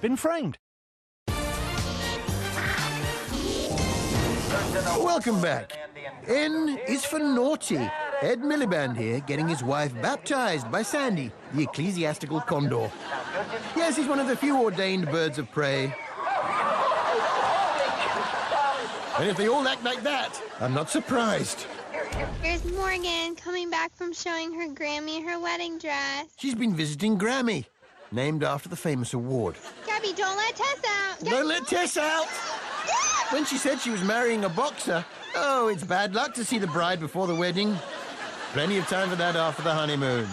been framed. Welcome back. N is for naughty. Ed Miliband here, getting his wife baptized by Sandy, the ecclesiastical condor. Yes, he's one of the few ordained birds of prey. And if they all act like that, I'm not surprised. Here's Morgan coming back from showing her Grammy her wedding dress. She's been visiting Grammy, named after the famous award. Gabby, don't let Tess out. Gabby, Don't let Tess out! When she said she was marrying a boxer, oh, it's bad luck to see the bride before the wedding. Plenty of time for that after the honeymoon.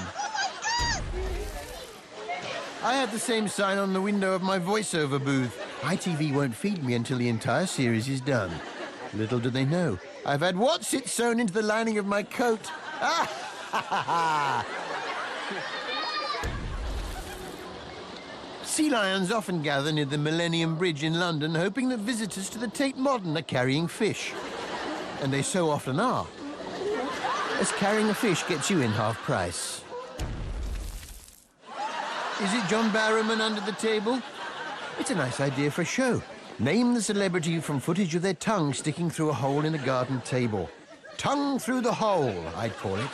I had the same sign on the window of my voiceover booth. ITV won't feed me until the entire series is done. Little do they know, I've had what's it sewn into the lining of my coat. Ah! Ha ha ha! Sea lions often gather near the Millennium Bridge in London, hoping that visitors to the Tate Modern are carrying fish. And they so often are, as carrying a fish gets you in half price. Is it John Barrowman under the table? It's a nice idea for a show. Name the celebrity from footage of their tongue sticking through a hole in a garden table. Tongue through the hole, I'd call it.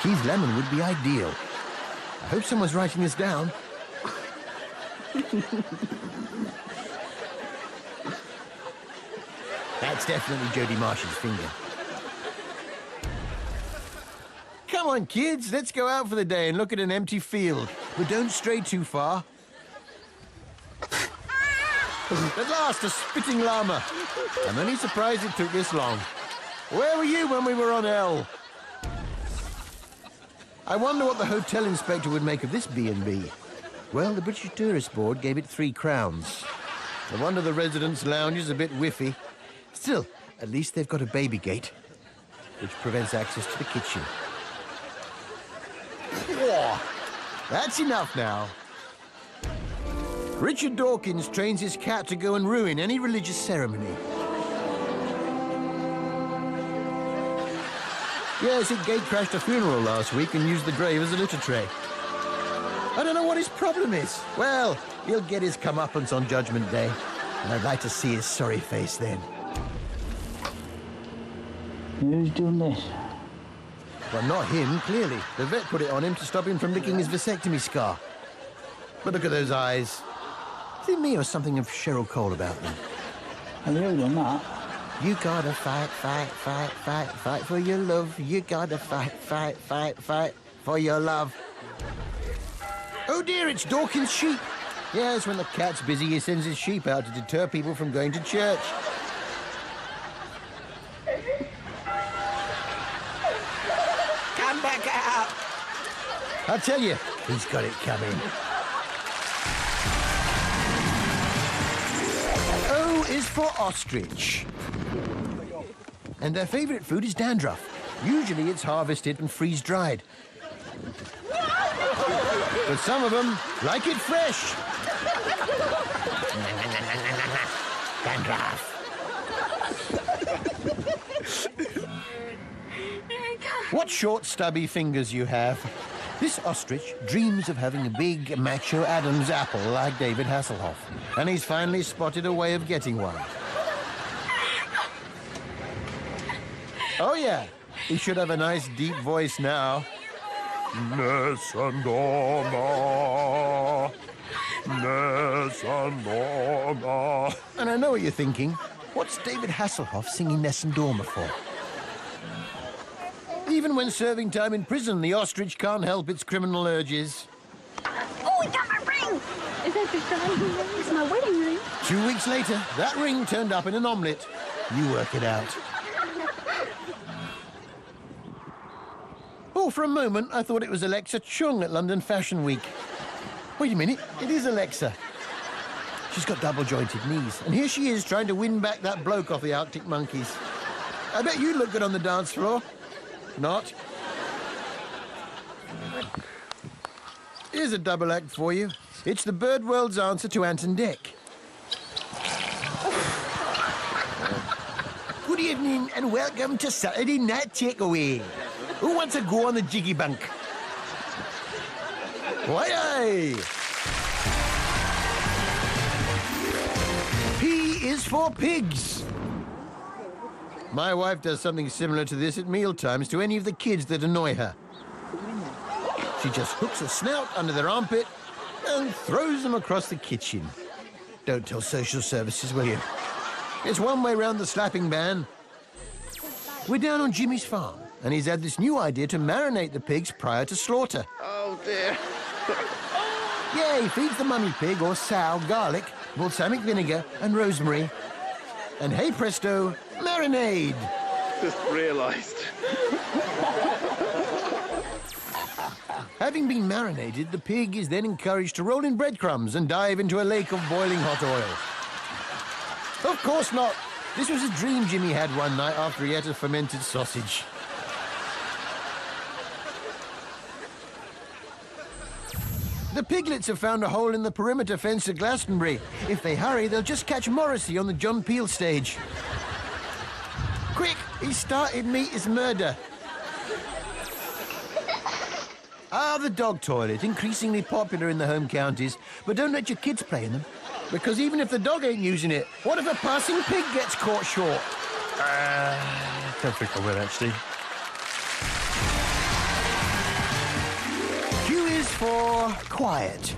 Keith Lemon would be ideal. I hope someone's writing this down. That's definitely Jodie Marsh's finger. Come on, kids, let's go out for the day and look at an empty field. But don't stray too far. At last, a spitting llama. I'm only surprised it took this long. Where were you when we were on L? I wonder what the hotel inspector would make of this B&B. Well, the British Tourist Board gave it 3 crowns. No wonder the residents' lounge is a bit whiffy. Still, at least they've got a baby gate, which prevents access to the kitchen. Whoa, that's enough now. Richard Dawkins trains his cat to go and ruin any religious ceremony. Yes, it gate-crashed a funeral last week and used the grave as a litter tray. I don't know what his problem is. Well, he'll get his comeuppance on Judgment Day, and I'd like to see his sorry face then. Who's doing this? Well, not him, clearly. The vet put it on him to stop him from licking his vasectomy scar. But look at those eyes. Is it me or something of Cheryl Cole about them? Have you done that? You gotta fight, fight, fight, fight, fight for your love. You gotta fight, fight, fight, fight for your love. Oh dear, it's Dawkins' sheep. Yes, when the cat's busy, he sends his sheep out to deter people from going to church. Come back out! I'll tell you, he's got it coming. O is for ostrich. And their favourite food is dandruff. Usually it's harvested and freeze-dried. But some of them like it fresh. Dandruff. What short, stubby fingers you have. This ostrich dreams of having a big, macho Adam's apple like David Hasselhoff. And he's finally spotted a way of getting one. Oh, yeah. He should have a nice, deep voice now. Ness and Donna. Ness and Donna. And I know what you're thinking. What's David Hasselhoff singing Ness and Dorma for? Even when serving time in prison, the ostrich can't help its criminal urges. Oh, we got my ring! Is that the diamond ring? It's my wedding ring. 2 weeks later, that ring turned up in an omelette. You work it out. Oh, for a moment, I thought it was Alexa Chung at London Fashion Week. Wait a minute, it is Alexa. She's got double-jointed knees, and here she is trying to win back that bloke off the Arctic Monkeys. I bet you'd look good on the dance floor. Not. Here's a double act for you. It's the bird world's answer to Ant and Dec. Good evening and welcome to Saturday Night Takeaway. Who wants to go on the jiggy bunk? Why, aye. is for pigs. My wife does something similar to this at mealtimes to any of the kids that annoy her. She just hooks a snout under their armpit and throws them across the kitchen. Don't tell social services, will you? It's one way round the slapping ban. We're down on Jimmy's farm, and he's had this new idea to marinate the pigs prior to slaughter. Oh, dear. Yeah, he feeds the mummy pig or sow garlic, balsamic vinegar and rosemary. And hey presto, marinade! Just realised. Having been marinated, the pig is then encouraged to roll in breadcrumbs and dive into a lake of boiling hot oil. Of course not. This was a dream Jimmy had one night after he ate a fermented sausage. The piglets have found a hole in the perimeter fence at Glastonbury. If they hurry, they'll just catch Morrissey on the John Peel stage. Quick, he started Meat is Murder. Ah, the dog toilet, increasingly popular in the home counties, but don't let your kids play in them. Because even if the dog ain't using it, what if a passing pig gets caught short? Don't think I will, actually. Q is for quiet.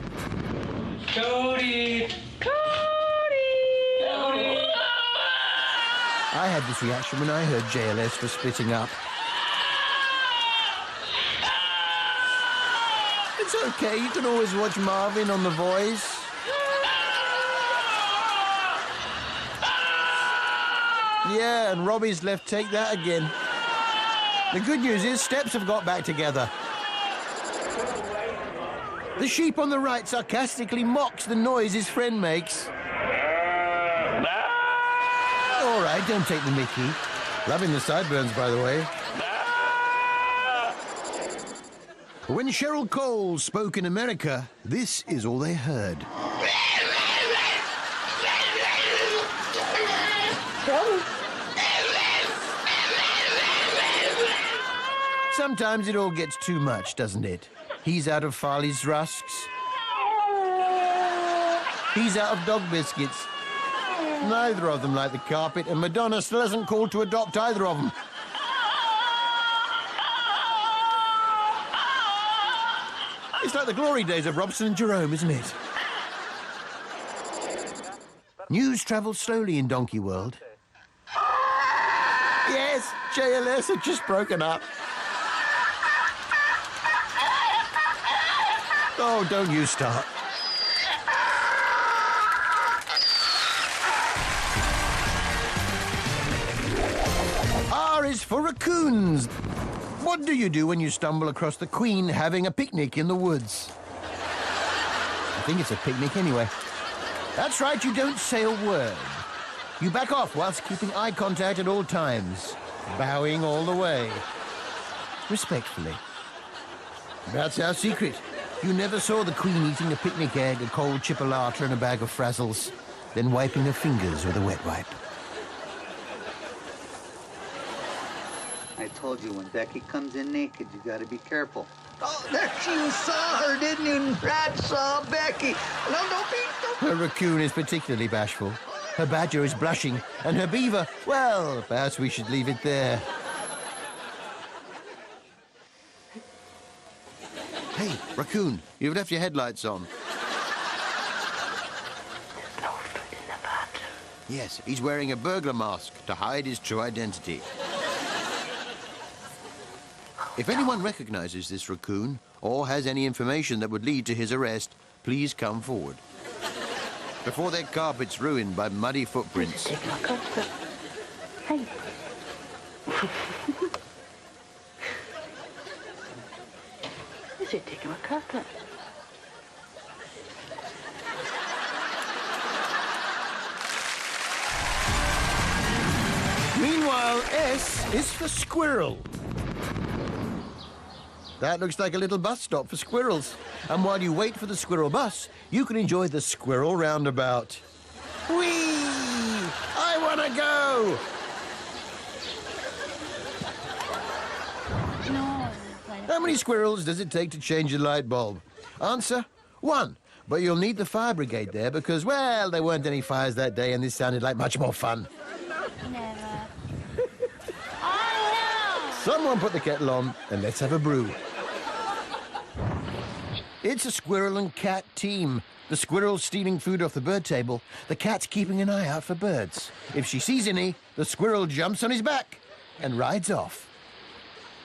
Cody! I had this reaction when I heard JLS was splitting up. It's okay, you can always watch Marvin on The Voice. Yeah, and Robbie's left Take That again. The good news is Steps have got back together. The sheep on the right sarcastically mocks the noise his friend makes. All right, don't take the mickey. Loving the sideburns, by the way. When Cheryl Cole spoke in America, this is all they heard. Sometimes it all gets too much, doesn't it? He's out of Farley's rusks. He's out of dog biscuits. Neither of them like the carpet, and Madonna still hasn't called to adopt either of them. It's like the glory days of Robson and Jerome, isn't it? News travels slowly in Donkey World. Yes, JLS have just broken up. Oh, don't you start. R is for Raccoons. What do you do when you stumble across the Queen having a picnic in the woods? I think it's a picnic anyway. That's right, you don't say a word. You back off whilst keeping eye contact at all times, bowing all the way. Respectfully. That's our secret. You never saw the Queen eating a picnic egg, a cold chipolata and a bag of frazzles, then wiping her fingers with a wet wipe. I told you when Becky comes in naked, you gotta be careful. Oh, there you saw her, didn't you? Rat saw Becky. No, don't be... Her raccoon is particularly bashful. Her badger is blushing, and her beaver, well, perhaps we should leave it there. Hey, raccoon, you've left your headlights on. No food in the bathroom. Yes, he's wearing a burglar mask to hide his true identity. If anyone recognizes this raccoon or has any information that would lead to his arrest, please come forward. Before their carpet's ruined by muddy footprints. Take my carpet. Hey. Is it taking my carpet? Meanwhile, S is for Squirrel. That looks like a little bus stop for squirrels. And while you wait for the squirrel bus, you can enjoy the squirrel roundabout. Whee! I want to go! No. How many squirrels does it take to change a light bulb? Answer, 1. But you'll need the fire brigade there because, well, there weren't any fires that day and this sounded like much more fun. Never. Someone put the kettle on and let's have a brew. It's a squirrel and cat team. The squirrel's stealing food off the bird table. The cat's keeping an eye out for birds. If she sees any, the squirrel jumps on his back and rides off.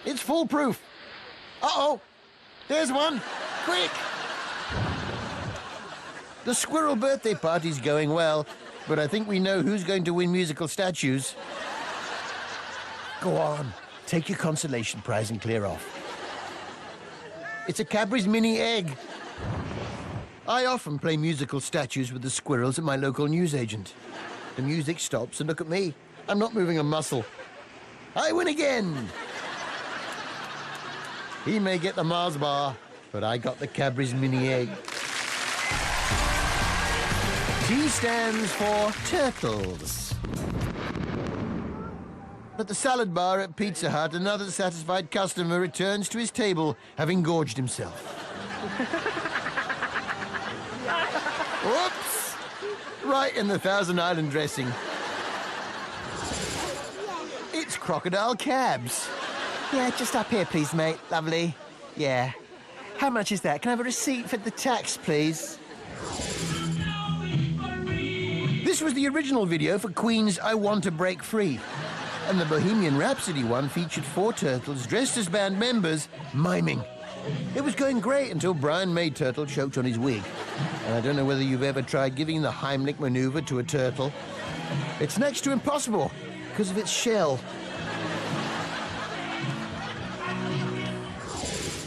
It's foolproof. Uh-oh, there's one. Quick! The squirrel birthday party's going well, but I think we know who's going to win musical statues. Go on, take your consolation prize and clear off. It's a Cadbury's mini egg. I often play musical statues with the squirrels at my local newsagent. The music stops and look at me. I'm not moving a muscle. I win again. He may get the Mars bar, but I got the Cadbury's mini egg. T stands for turtles. At the salad bar at Pizza Hut, another satisfied customer returns to his table, having gorged himself. Whoops! Right in the Thousand Island dressing. It's crocodile cabs. Yeah, just up here, please, mate. Lovely. Yeah. How much is that? Can I have a receipt for the tax, please? This was the original video for Queen's I Want to Break Free. And the Bohemian Rhapsody one featured 4 turtles dressed as band members, miming. It was going great until Brian May Turtle choked on his wig. And I don't know whether you've ever tried giving the Heimlich maneuver to a turtle. It's next to impossible because of its shell.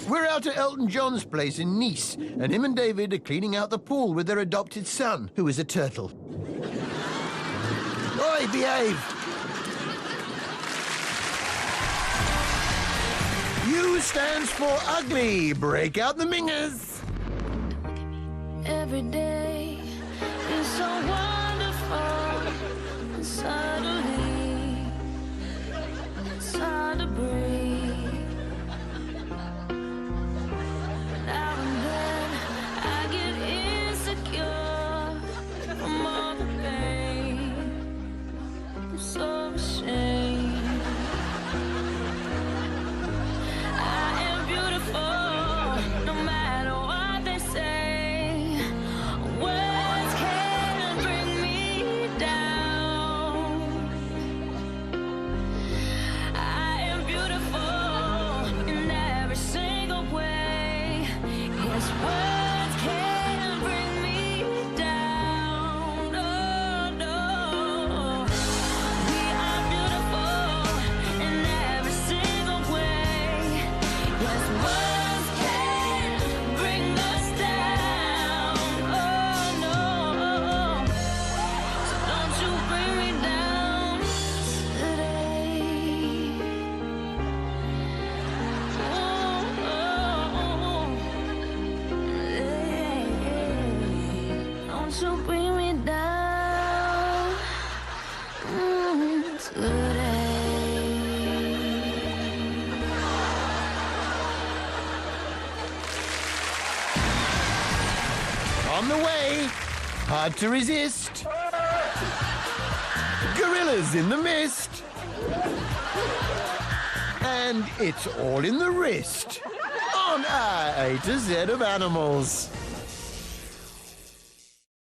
We're out at Elton John's place in Nice, and him and David are cleaning out the pool with their adopted son, who is a turtle. Oi, behave! U stands for ugly. Break out the mingers. Every day is so wonderful, and suddenly it's hard to breathe. Now and then I get insecure from all the pain. I'm so ashamed. I am beautiful, no matter what they say. Words can't bring me down. I am beautiful in every single way. Yes, words can't bring me down. No, no. We are beautiful in every single way. Yes, words can't bring us down. Oh, no. So don't you bring me down today. Don't you bring me down today. On the way, hard to resist. Gorillas in the mist. And it's all in the wrist. On our A to Z of animals.